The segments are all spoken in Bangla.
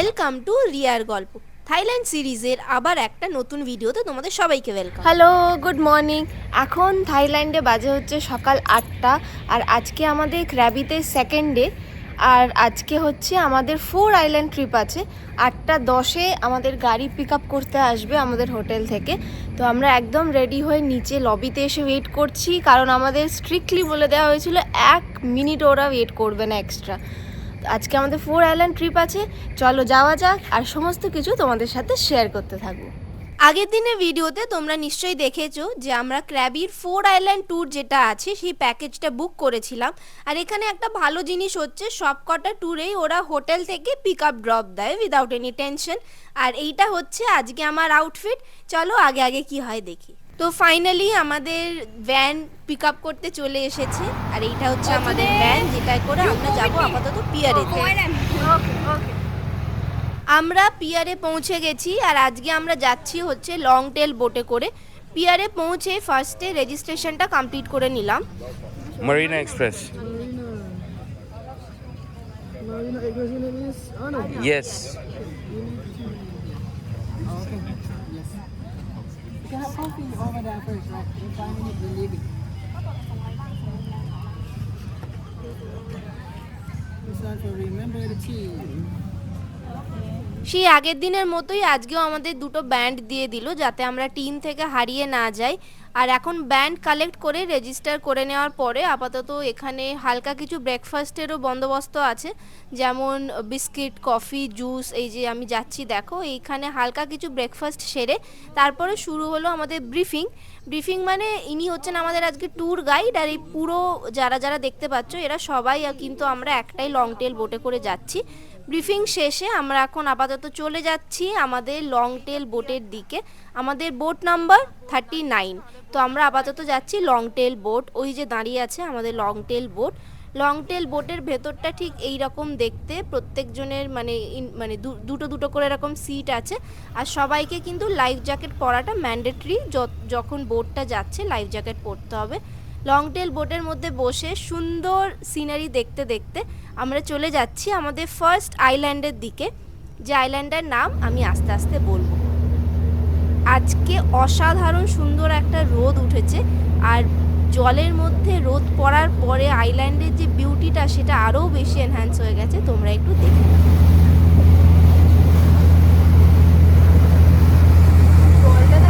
ওয়েলকাম টু রিয়ার গল্প থাইল্যান্ড সিরিজের আবার একটা নতুন ভিডিওতে তোমাদের সবাইকে ওয়েলকাম। Hello, good morning. এখন থাইল্যান্ডে বাজে হচ্ছে সকাল 8টা। আর আজকে আমাদের ক্র্যাবিতে সেকেন্ড ডে। আর আজকে হচ্ছে আমাদের 4 আইল্যান্ড ট্রিপ আছে। 8:10-এ আমাদের গাড়ি পিক আপ করতে আসবে আমাদের হোটেল থেকে। তো আমরা একদম রেডি হয়ে নিচে লবিতে এসে ওয়েট করছি, কারণ আমাদের স্ট্রিক্টলি বলে দেওয়া হয়েছিল 1 মিনিট ওরা ওয়েট করবে না এক্সট্রা। আজকে আমাদের 4 আইল্যান্ড ট্রিপ আছে, চলো যাওয়া যাক আর সমস্ত কিছু তোমাদের সাথে শেয়ার করতে থাকবো। আগের দিনের ভিডিওতে তোমরা নিশ্চয়ই দেখেছো যে আমরা ক্র্যাবির 4 আইল্যান্ড ট্যুর যেটা আছে সেই প্যাকেজটা বুক করেছিলাম। আর এখানে একটা ভালো জিনিস হচ্ছে, সবকটা ট্যুরেই ওরা হোটেল থেকে পিক আপ ড্রপ দেয় উইদাউট এনি টেনশন। আর এইটা হচ্ছে আজকে আমার আউটফিট। চলো আগে আগে কি হয় দেখি। তো ফাইনালি আমাদের ভ্যান পিক আপ করতে চলে এসেছে। আর এইটা হচ্ছে আমাদের ভ্যান, যেটায় করে আমরা যাবো আপাতত পিয়ারেতে। আমরা পিয়ারে পৌঁছে গেছি। আর আজকে আমরা যাচ্ছি হচ্ছে লং টেল বোটে করে। পিয়ারে পৌঁছে ফার্স্টে রেজিস্ট্রেশনটা কমপ্লিট করে নিলাম। Marina Express. Marina Express name is Anand. Yes. Okay. Yes. You can have coffee over there first, right? In 5 minutes we're leaving. This one for remember the tea. সেই আগের দিনের মতোই আজকেও আমাদের দুটো ব্যান্ড দিয়ে দিল, যাতে আমরা টিম থেকে হারিয়ে না যাই। আর এখন ব্যান্ড কালেক্ট করে রেজিস্টার করে নেওয়ার পরে আপাতত এখানে হালকা কিছু ব্রেকফাস্টেরও বন্দোবস্ত আছে, যেমন বিস্কিট, কফি, জুস। এই যে আমি যাচ্ছি দেখো, এইখানে হালকা কিছু ব্রেকফাস্ট সেরে তারপরে শুরু হলো আমাদের ব্রিফিং মানে ইনি হচ্ছেন আমাদের আজকে ট্যুর গাইড। আর এই পুরো যারা যারা দেখতে পাচ্ছ এরা সবাই কিন্তু আমরা একটাই লং টেল বোটে করে যাচ্ছি। ব্রিফিং শেষে আমরা এখন আপাতত চলে যাচ্ছি আমাদের লং টেল বোটের দিকে। আমাদের বোট নাম্বার 39। তো আমরা আপাতত যাচ্ছি লং টেল বোট। ওই যে দাঁড়িয়ে আছে আমাদের long tail boat. Long tail বোটের ভেতরটা ঠিক এই রকম দেখতে। প্রত্যেকজনের মানে দুটো দুটো করে এরকম সিট আছে। আর সবাইকে কিন্তু লাইফ জ্যাকেট পরাটা ম্যান্ডেটরি। যখন বোটটা যাচ্ছে লাইফ জ্যাকেট পরতে হবে। লং টেল বোটের মধ্যে বসে সুন্দর সিনারি দেখতে দেখতে আমরা চলে যাচ্ছি আমাদের ফার্স্ট আইল্যান্ডের দিকে, যে আইল্যান্ডের নাম আমি আস্তে আস্তে বলবো। আজকে অসাধারণ সুন্দর একটা রোদ উঠেছে। আর জলের মধ্যে রোদ পড়ার পরে আইল্যান্ডের যে বিউটিটা সেটা আরও বেশি এনহ্যান্স হয়ে গেছে। তোমরা একটু দেখে নাও।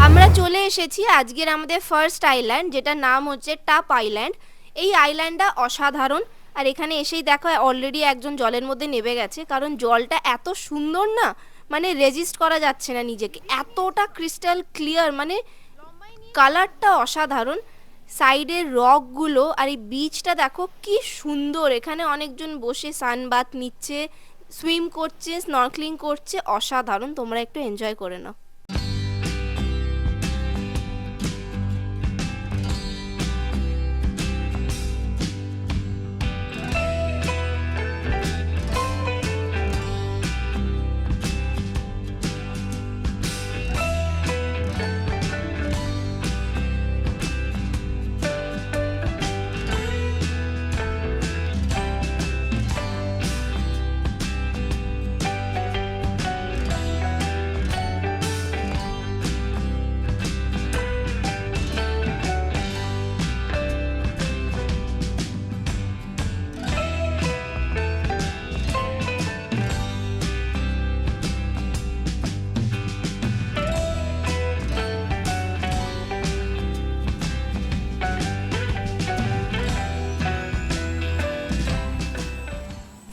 আমরা চলে এসেছি আজকের আমাদের ফার্স্ট আইল্যান্ড, যেটা নাম হচ্ছে টাপ আইল্যান্ড। এই আইল্যান্ডটা অসাধারণ। আর এখানে এসেই দেখো অলরেডি একজন জলের মধ্যে নেমে গেছে, কারণ জলটা এত সুন্দর না, মানে রেজিস্ট করা যাচ্ছে না নিজেকে। এতটা ক্রিস্টাল ক্লিয়ার, মানে কালারটা অসাধারণ। সাইডের রকগুলো আর এই বিচটা দেখো কি সুন্দর। এখানে অনেকজন বসে সানবাথ নিচ্ছে, সুইম করছে, স্নর্কলিং করছে। অসাধারণ, তোমরা একটু এনজয় করে নাও।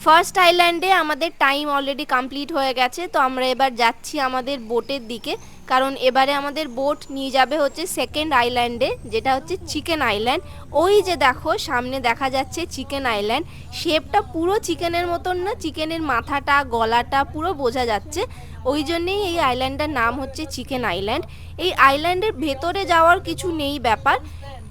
ফার্স্ট আইল্যান্ডে আমাদের টাইম অলরেডি কমপ্লিট হয়ে গেছে। তো আমরা এবার যাচ্ছি আমাদের বোটের দিকে, কারণ এবারে আমাদের বোট নিয়ে যাবে হচ্ছে সেকেন্ড আইল্যান্ডে, যেটা হচ্ছে চিকেন আইল্যান্ড। ওই যে দেখো সামনে দেখা যাচ্ছে চিকেন আইল্যান্ড। শেপটা পুরো চিকেনের মতন না, চিকেনের মাথাটা গলাটা পুরো বোঝা যাচ্ছে। ওই জন্যেই এই আইল্যান্ডটার নাম হচ্ছে চিকেন আইল্যান্ড। এই আইল্যান্ডের ভেতরে যাওয়ার কিছু নেই ব্যাপার।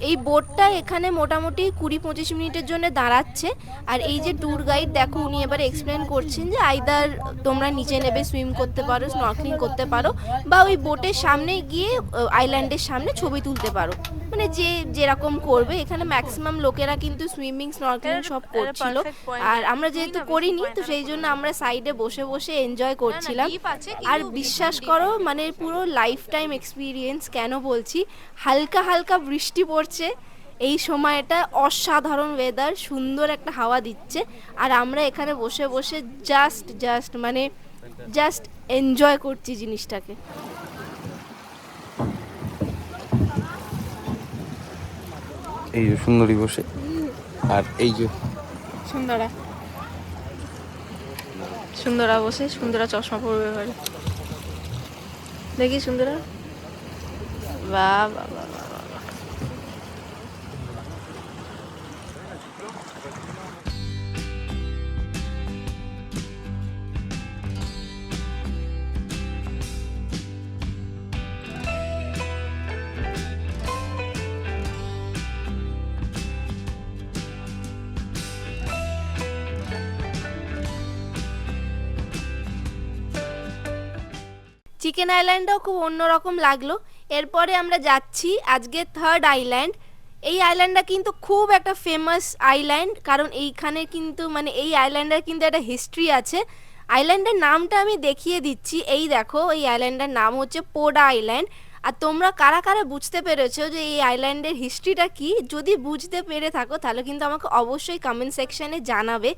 এই বোটটা এখানে মোটামুটি 20-25 মিনিটের জন্য দাঁড়াচ্ছে। আর এই যে ট্যুর গাইড দেখো, উনি এবারে এক্সপ্লেন করছেন যে আইদার তোমরা নিচে নেবে সুইম করতে পারো, স্নর্কলিং করতে পারো, বা ওই বোটের সামনে গিয়ে আইল্যান্ডের সামনে ছবি তুলতে পারো। মানে মানে যে যেরকম করবে। এখানে ম্যাক্সিমাম লোকেরা কিন্তু সুইমিং স্নরকেলিং সব করছিল, আর আমরা যেহেতু করিনি তো সেই জন্য আমরা সাইডে বসে বসে এনজয় করছিলাম। আর বিশ্বাস করো মানে পুরো লাইফ টাইম এক্সপিরিয়েন্স। কেন বলছি, হালকা হালকা বৃষ্টি পড়ছে এই সময়টা, অসাধারণ ওয়েদার, সুন্দর একটা হাওয়া দিচ্ছে, আর আমরা এখানে বসে বসে জাস্ট এনজয় করছি জিনিসটাকে। এই যে সুন্দরী বসে, আর এই যে সুন্দরা বসে, সুন্দরা চশমা পরবে এবারে, দেখি সুন্দরা, বাহ বাহ বাহ বাহ। চিকেন আইল্যান্ডটাও খুব অন্যরকম লাগলো। এরপরে আমরা যাচ্ছি আজকে থার্ড আইল্যান্ড। এই আইল্যান্ডটা কিন্তু খুব একটা ফেমাস আইল্যান্ড, কারণ এইখানে কিন্তু মানে এই আইল্যান্ডের কিন্তু একটা হিস্ট্রি আছে। আইল্যান্ডের নামটা আমি দেখিয়ে দিচ্ছি, এই দেখো, এই আইল্যান্ডের নাম হচ্ছে পোডা আইল্যান্ড। আর তোমরা কারা কারা বুঝতে পেরেছো যে এই আইল্যান্ডের হিস্ট্রিটা কি? যদি বুঝতে পেরে থাকো তাহলে কিন্তু আমাকে অবশ্যই কমেন্ট সেকশনে জানাবে।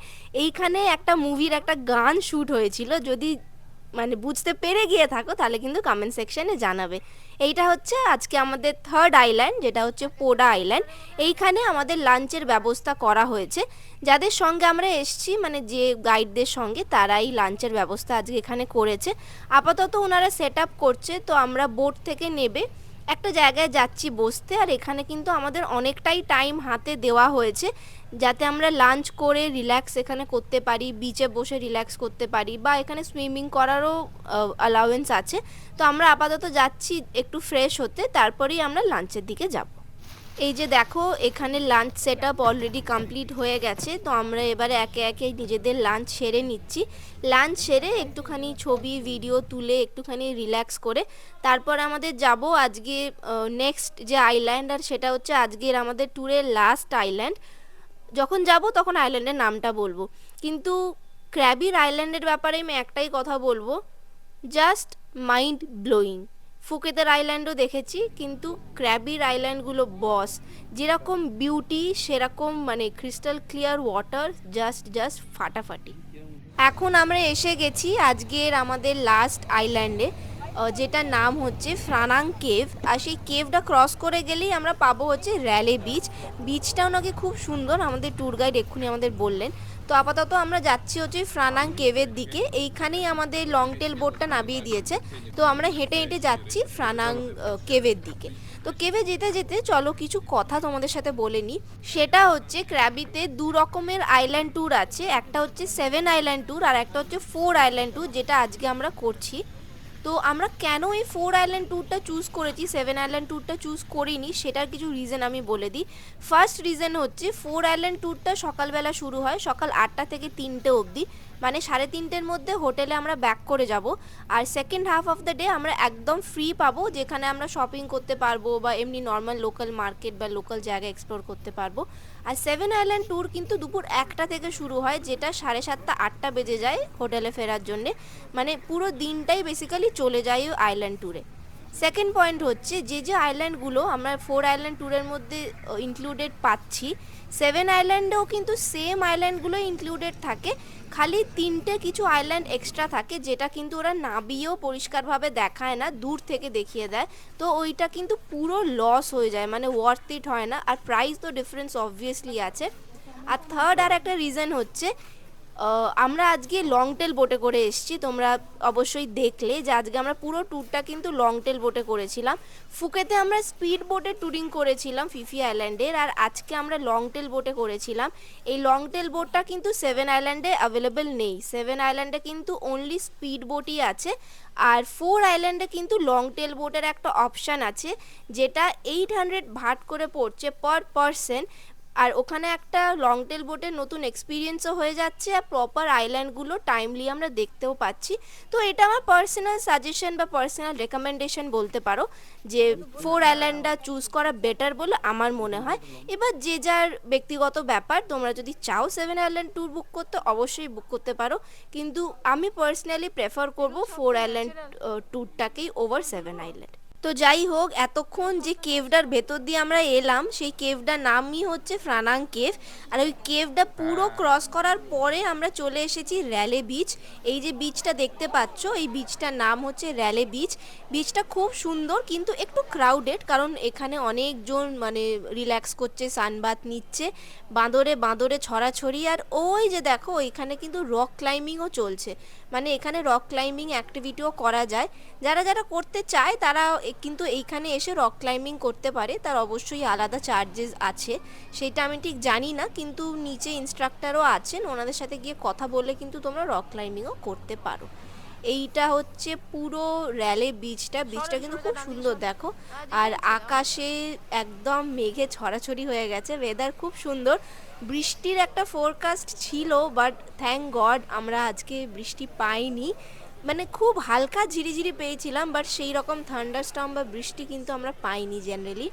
এইখানে একটা মুভির একটা গান শ্যুট হয়েছিল, যদি মানে বুঝতে পেরে গিয়ে থাকো তাহলে কিন্তু কমেন্ট সেকশনে জানাবে। এইটা হচ্ছে আজকে আমাদের থার্ড আইল্যান্ড, যেটা হচ্ছে পোডা আইল্যান্ড। এইখানে আমাদের লাঞ্চের ব্যবস্থা করা হয়েছে। যাদের সঙ্গে আমরা এসছি মানে যে গাইডদের সঙ্গে, তারাই লাঞ্চের ব্যবস্থা আজকে এখানে করেছে। আপাতত ওনারা সেট আপ করছে, তো আমরা বোট থেকে নেবে একটা জায়গায় যাচ্ছি বসতে। আর এখানে কিন্তু আমাদের অনেকটাই টাইম হাতে দেওয়া হয়েছে যাতে আমরা লাঞ্চ করে রিল্যাক্স এখানে করতে পারি, বিচে বসে রিল্যাক্স করতে পারি, বা এখানে সুইমিং করারও অ্যালাউয়েন্স আছে। তো আমরা আপাতত যাচ্ছি একটু ফ্রেশ হতে, তারপরেই আমরা লাঞ্চের দিকে যাব। এই যে দেখো, এখানে lunch set up already complete হয়ে গেছে। তো আমরা এবারে একে একে নিজেদের লাঞ্চ সেরে নিচ্ছি। লাঞ্চ সেরে একটুখানি ছবি ভিডিও তুলে একটুখানি রিল্যাক্স করে তারপর আমাদের যাব আজকে নেক্সট যে আইল্যান্ড, আর সেটা হচ্ছে আজকের আমাদের ট্যুরের লাস্ট আইল্যান্ড। যখন যাব তখন আইল্যান্ডের নামটা বলবো, কিন্তু ক্র্যাবির আইল্যান্ডের ব্যাপারে আমি একটাই কথা বলবো, জাস্ট মাইন্ড ব্লোয়িং। ফুকেতের আইল্যান্ডও দেখেছি, কিন্তু ক্র্যাবির আইল্যান্ডগুলো বস, যেরকম বিউটি সেরকম মানে ক্রিস্টাল ক্লিয়ার ওয়াটার, জাস্ট ফাটাফাটি। এখন আমরা এসে গেছি আজকের আমাদের লাস্ট আইল্যান্ডে, যেটার নাম হচ্ছে ফ্রানাং কেভ। আর সেই কেভটা ক্রস করে গেলেই আমরা পাবো হচ্ছে র্যালে বিচ। বিচটাও নাকি খুব সুন্দর, আমাদের ট্যুর গাইড এক্ষুনি আমাদের বললেন। তো আপাতত আমরা যাচ্ছি হচ্ছে ফ্রানাং কেভের দিকে। এইখানেই আমাদের লং টেল বোটটা নামিয়ে দিয়েছে, তো আমরা হেঁটে হেঁটে যাচ্ছি ফ্রানাং কেভের দিকে। তো কেভে যেতে যেতে চলো কিছু কথা তোমাদের সাথে বলে নিই। সেটা হচ্ছে ক্র্যাবিতে দু রকমের আইল্যান্ড ট্যুর আছে, একটা হচ্ছে 7 আইল্যান্ড ট্যুর আর একটা হচ্ছে 4 আইল্যান্ড ট্যুর, যেটা আজকে আমরা করছি। তো আমরা কেন এই 4 আইল্যান্ড ট্যুরটা চুজ করেছি, 7 আইল্যান্ড ট্যুরটা চুজ করিনি, সেটার কিছু রিজন আমি বলে দিই। ফার্স্ট রিজন হচ্ছে 4 আইল্যান্ড ট্যুরটা সকালবেলা শুরু হয়, সকাল 8টা থেকে 3টে অবধি, মানে 3:30-র মধ্যে হোটেলে আমরা ব্যাক করে যাব। আর second half of the day আমরা একদম ফ্রি পাবো, যেখানে আমরা শপিং করতে পারবো বা এমনি নর্মাল লোকাল মার্কেট বা লোকাল জায়গা এক্সপ্লোর করতে পারবো। আর 7 আইল্যান্ড ট্যুর কিন্তু দুপুর 1টা থেকে শুরু হয়, যেটা 7:30-8টা বেজে যায় হোটেলে ফেরার জন্যে, মানে পুরো দিনটাই বেসিক্যালি চলে যায় ওই আইল্যান্ড ট্যুরে। সেকেন্ড পয়েন্ট হচ্ছে যে আইল্যান্ডগুলো আমরা 4 আইল্যান্ড ট্যুরের মধ্যে ইনক্লুডেড পাচ্ছি, 7 আইল্যান্ডেও কিন্তু সেম আইল্যান্ডগুলো ইনক্লুডেড থাকে, খালি 3টে কিছু আইল্যান্ড এক্সট্রা থাকে, যেটা কিন্তু ওরা নাবিয়েও পরিষ্কারভাবে দেখায় না, দূর থেকে দেখিয়ে দেয়। তো ওইটা কিন্তু পুরো লস হয়ে যায়, মানে ওয়ার্থ ইট হয় না। আর প্রাইস তো ডিফারেন্স অবভিয়াসলি আছে। আর থার্ড আর একটা রিজন হচ্ছে আমরা আজকে লং টেল বোটে করে এসেছি। তোমরা অবশ্যই দেখলে যে আজকে আমরা পুরো ট্যুরটা কিন্তু লং টেল বোটে করেছিলাম। ফুকেতে আমরা স্পিড বোটে ট্যুরিং করেছিলাম ফিফি আইল্যান্ডের, আর আজকে আমরা লং টেল বোটে করেছিলাম। এই লং টেল বোটটা কিন্তু 7 আইল্যান্ডে অ্যাভেলেবেল নেই, 7 আইল্যান্ডে কিন্তু অনলি স্পিড বোটই আছে। আর 4 আইল্যান্ডে কিন্তু লং টেল বোটের একটা অপশান আছে, যেটা 800 ভাট করে পড়ছে পার পারসন। আর ওখানে একটা লং টেল বোটের নতুন এক্সপিরিয়েন্সও হয়ে যাচ্ছে, আর প্রপার আইল্যান্ডগুলো টাইমলি আমরা দেখতেও পাচ্ছি। তো এটা আমার পার্সোনাল সাজেশন বা পার্সোনাল রেকমেন্ডেশন বলতে পারো, যে 4 আইল্যান্ডটা চুজ করা বেটার বলে আমার মনে হয়। এবার যে যার ব্যক্তিগত ব্যাপার, তোমরা যদি চাও 7 আইল্যান্ড ট্যুর বুক করতে অবশ্যই বুক করতে পারো, কিন্তু আমি পার্সোনালি প্রেফার করব 4 আইল্যান্ড ট্যুরটাকেই ওভার 7 আইল্যান্ড। তো যাই হোক, এতক্ষণ যে কেভটার ভেতর দিয়ে আমরা এলাম, সেই কেভটার নামই হচ্ছে ফ্রানাং কেভ। আর ওই কেভটা পুরো ক্রস করার পরে আমরা চলে এসেছি র্যালে বিচ। এই যে বিচটা দেখতে পাচ্ছ, এই বিচটার নাম হচ্ছে র্যালে বিচ। বিচটা খুব সুন্দর কিন্তু একটু ক্রাউডেড, কারণ এখানে অনেকজন মানে রিল্যাক্স করছে, সানবাথ নিচ্ছে, বাঁদরে বাঁদরে ছড়াছড়ি। আর ওই যে দেখো, এখানে কিন্তু রক ক্লাইম্বিংও চলছে, মানে এখানে রক ক্লাইম্বিং অ্যাক্টিভিটিও করা যায়। যারা যারা করতে চায় তারা কিন্তু এইখানে এসে রক ক্লাইম্বিং করতে পারে, তার অবশ্যই আলাদা চার্জেস আছে, সেটা আমি ঠিক জানি না, কিন্তু নিচে ইনস্ট্রাক্টরও আছেন, ওনাদের সাথে গিয়ে কথা বলে কিন্তু তোমরা রক ক্লাইম্বিংও করতে পারো। এইটা হচ্ছে পুরো র্যালে বিচটা কিন্তু খুব সুন্দর দেখো। আর আকাশে একদম মেঘে ছড়াছড়ি হয়ে গেছে, ওয়েদার খুব সুন্দর। বৃষ্টির একটা ফোরকাস্ট ছিল, বাট থ্যাংক গড আমরা আজকে বৃষ্টি পাইনি, মানে খুব হালকা ঝিরিঝিরি পেয়েছিলাম, বাট সেই রকম থান্ডারস্টর্ম বা বৃষ্টি কিন্তু আমরা পাইনি জেনারেলি।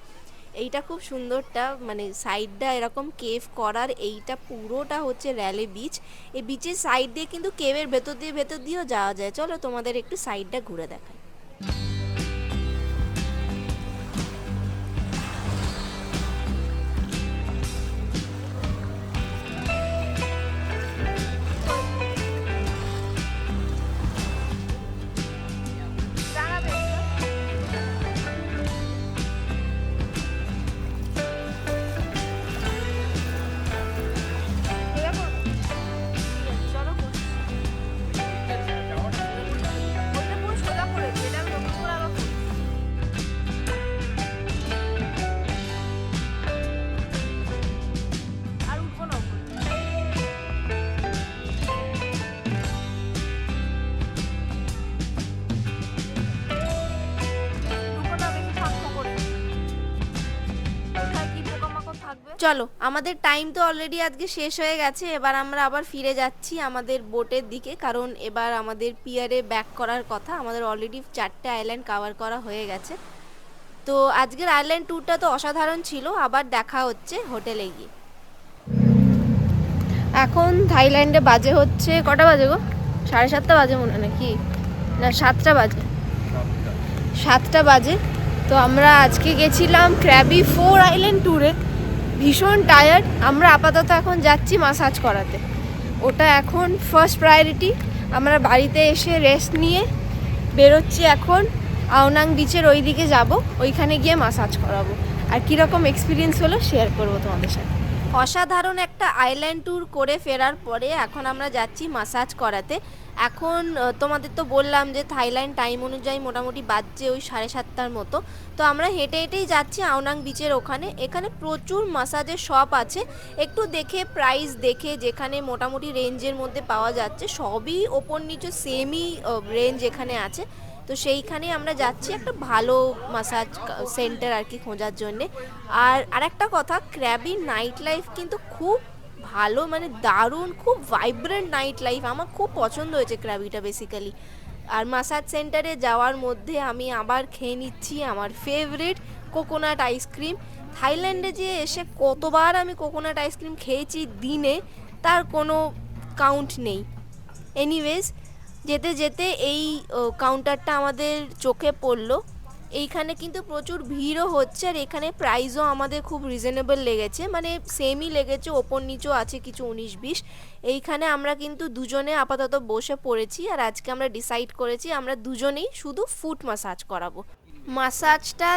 এইটা খুব সুন্দরটা, মানে সাইডটা এরকম কেভ করার, এইটা পুরোটা হচ্ছে র্যালে বিচ। এই বিচের সাইড দিয়ে কিন্তু কেভের ভেতর দিয়েও যাওয়া যায়। চলো তোমাদের একটু সাইডটা ঘুরে দেখাই। চলো, আমাদের টাইম তো অলরেডি আজকে শেষ হয়ে গেছে, এবার আমরা আবার ফিরে যাচ্ছি আমাদের বোটের দিকে, কারণ এবার আমাদের পিয়ারে ব্যাক করার কথা। আমাদের অলরেডি 4টে আইল্যান্ড কভার করা হয়ে গেছে। তো আজকের আইল্যান্ড ট্যুরটা তো অসাধারণ ছিল, আবার দেখা হচ্ছে হোটেলে গিয়ে। এখন থাইল্যান্ডে বাজে হচ্ছে কটা বাজে গো? 7:30 বাজে মনে হয়, নাকি না 7টা বাজে? 7টা বাজে। তো আমরা আজকে গেছিলাম ক্র্যাবি 4 আইল্যান্ড ট্যুরে, ভীষণ টায়ার্ড। আমরা আপাতত এখন যাচ্ছি মাসাজ করাতে, ওটা এখন ফার্স্ট প্রায়োরিটি। আমরা বাড়িতে এসে রেস্ট নিয়ে বেরোচ্ছি এখন আওনাং বিচের ওই দিকে যাব, ওইখানে গিয়ে মাসাজ করাবো। আর কীরকম এক্সপিরিয়েন্স হলো শেয়ার করবো তোমাদের সাথে। অসাধারণ একটা আইল্যান্ড ট্যুর করে ফেরার পরে এখন আমরা যাচ্ছি মাসাজ করাতে। এখন তোমাদের তো বললাম যে থাইল্যান্ড টাইম অনুযায়ী মোটামুটি বাজছে ওই 7:30টার মতো। তো আমরা হেঁটে হেঁটেই যাচ্ছি আওনাং বিচের ওখানে। এখানে প্রচুর মাসাজের শপ আছে, একটু দেখে প্রাইস দেখে যেখানে মোটামুটি রেঞ্জের মধ্যে পাওয়া যাচ্ছে, সবই ওপর নিচে সেমই রেঞ্জ এখানে আছে। তো সেইখানে আমরা যাচ্ছি একটা ভালো মাসাজ সেন্টার আর কি খোঁজার জন্যে। আর আরেকটা কথা, ক্র্যাবির নাইট লাইফ কিন্তু খুব ভালো, মানে দারুণ, খুব ভাইব্রেন্ট নাইট লাইফ। আমার খুব পছন্দ হয়েছে ক্র্যাবিটা বেসিক্যালি। আর মাসাজ সেন্টারে যাওয়ার মধ্যে আমি আবার খেয়ে নিচ্ছি আমার ফেভারিট কোকোনাট আইসক্রিম। থাইল্যান্ডে যে এসে কতবার আমি কোকোনাট আইসক্রিম খেয়েছি দিনে, তার কোনো কাউন্ট নেই। এনিওয়েজ, যেতে যেতে এই কাউন্টারটা আমাদের চোখে পড়লো। এইখানে কিন্তু প্রচুর ভিড়ও হচ্ছে, আর এখানে প্রাইসও আমাদের খুব রিজনেবল লেগেছে, মানে সেমই লেগেছে, ওপর নিচও আছে কিছু 19-20। এইখানে আমরা কিন্তু দুজনে আপাতত বসে পড়েছি, আর আজকে আমরা ডিসাইড করেছি আমরা দুজনেই শুধু ফুট মাসাজ করাবো। মাসাজটা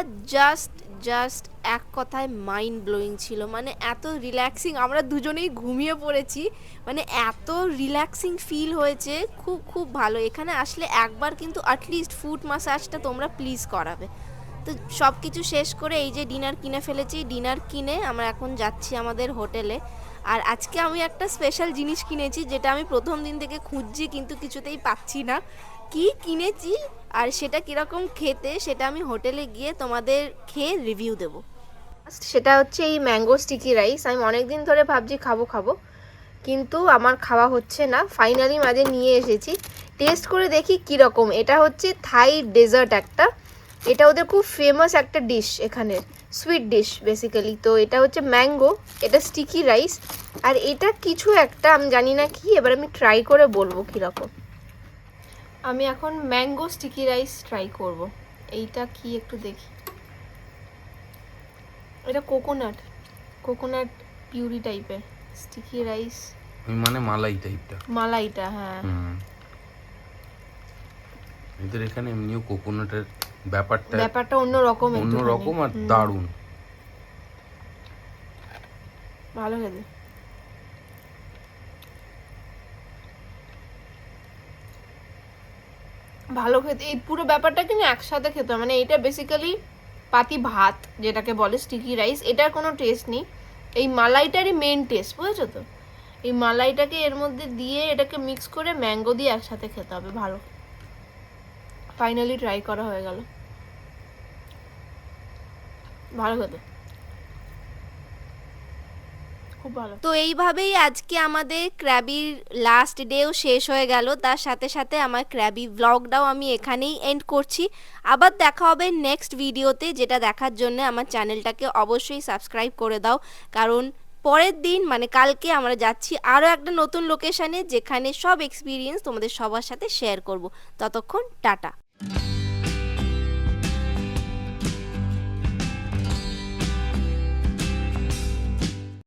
জাস্ট এক কথায় মাইন্ড ব্লোয়িং ছিল, মানে এত রিল্যাক্সিং, আমরা দুজনেই ঘুমিয়ে পড়েছি, মানে এত রিল্যাক্সিং ফিল হয়েছে, খুব খুব ভালো। এখানে আসলে একবার কিন্তু অ্যাটলিস্ট ফুট মাসাজটা তোমরা প্লিজ করাবে। তো সব কিছু শেষ করে এই যে ডিনার কিনে ফেলেছি, ডিনার কিনে আমরা এখন যাচ্ছি আমাদের হোটেলে। আর আজকে আমি একটা স্পেশাল জিনিস কিনেছি, যেটা আমি প্রথম দিন থেকে খুঁজছি কিন্তু কিছুতেই পাচ্ছি না। কি কিনেছি আর সেটা কীরকম খেতে, সেটা আমি হোটেলে গিয়ে তোমাদের খেয়ে রিভিউ দেবো। সেটা হচ্ছে এই ম্যাঙ্গো স্টিকি রাইস। আমি অনেক দিন ধরে ভাবছি খাবো কিন্তু আমার খাওয়া হচ্ছে না, ফাইনালি মাঝে নিয়ে এসেছি। টেস্ট করে দেখি কীরকম। এটা হচ্ছে থাই ডেজার্ট একটা, এটা ওদের খুব ফেমাস একটা ডিশ এখানের, সুইট ডিশ বেসিক্যালি। তো এটা হচ্ছে ম্যাঙ্গো, এটা স্টিকি রাইস, আর এটা কিছু একটা আমি জানি না কি, এবার আমি ট্রাই করে বলবো কীরকম। আমি এখন ম্যাঙ্গো স্টিকি রাইস ট্রাই করব। এইটা কি একটু দেখি। এটা কোকোনাট পিউরি টাইপের স্টিকি রাইস, মানে মালাই টাইপটা। মালাইটা, হ্যাঁ। এদের এখানে এমনিও কোকোনাটের ব্যাপারটা অন্যরকম, অন্যরকম আর দারুণ। ভালো খেতে। ভালো খেতে, এই পুরো ব্যাপারটা কিন্তু একসাথে খেতে হয়। মানে এটা বেসিক্যালি পাতি ভাত যেটাকে বলে স্টিকি রাইস, এটার কোনো টেস্ট নেই, এই মালাইটারই মেন টেস্ট, বুঝেছো তো? এই মালাইটাকে এর মধ্যে দিয়ে এটাকে মিক্স করে ম্যাঙ্গো দিয়ে একসাথে খেতে হবে। ভালো, ফাইনালি ট্রাই করা হয়ে গেল, ভালো খেতে, খুব ভালো। তো এইভাবেই আজকে আমাদের ক্র্যাবির লাস্ট ডেও শেষ হয়ে গেল, তার সাথে সাথে আমার ক্র্যাবি ব্লগটাও আমি এখানেই এন্ড করছি। আবার দেখা হবে নেক্সট ভিডিওতে, যেটা দেখার জন্য আমার চ্যানেলটাকে অবশ্যই সাবস্ক্রাইব করে দাও, কারণ পরের দিন মানে কালকে আমরা যাচ্ছি আরও একটা নতুন লোকেশানে, যেখানে সব এক্সপিরিয়েন্স তোমাদের সবার সাথে শেয়ার করব। ততক্ষণ টাটা।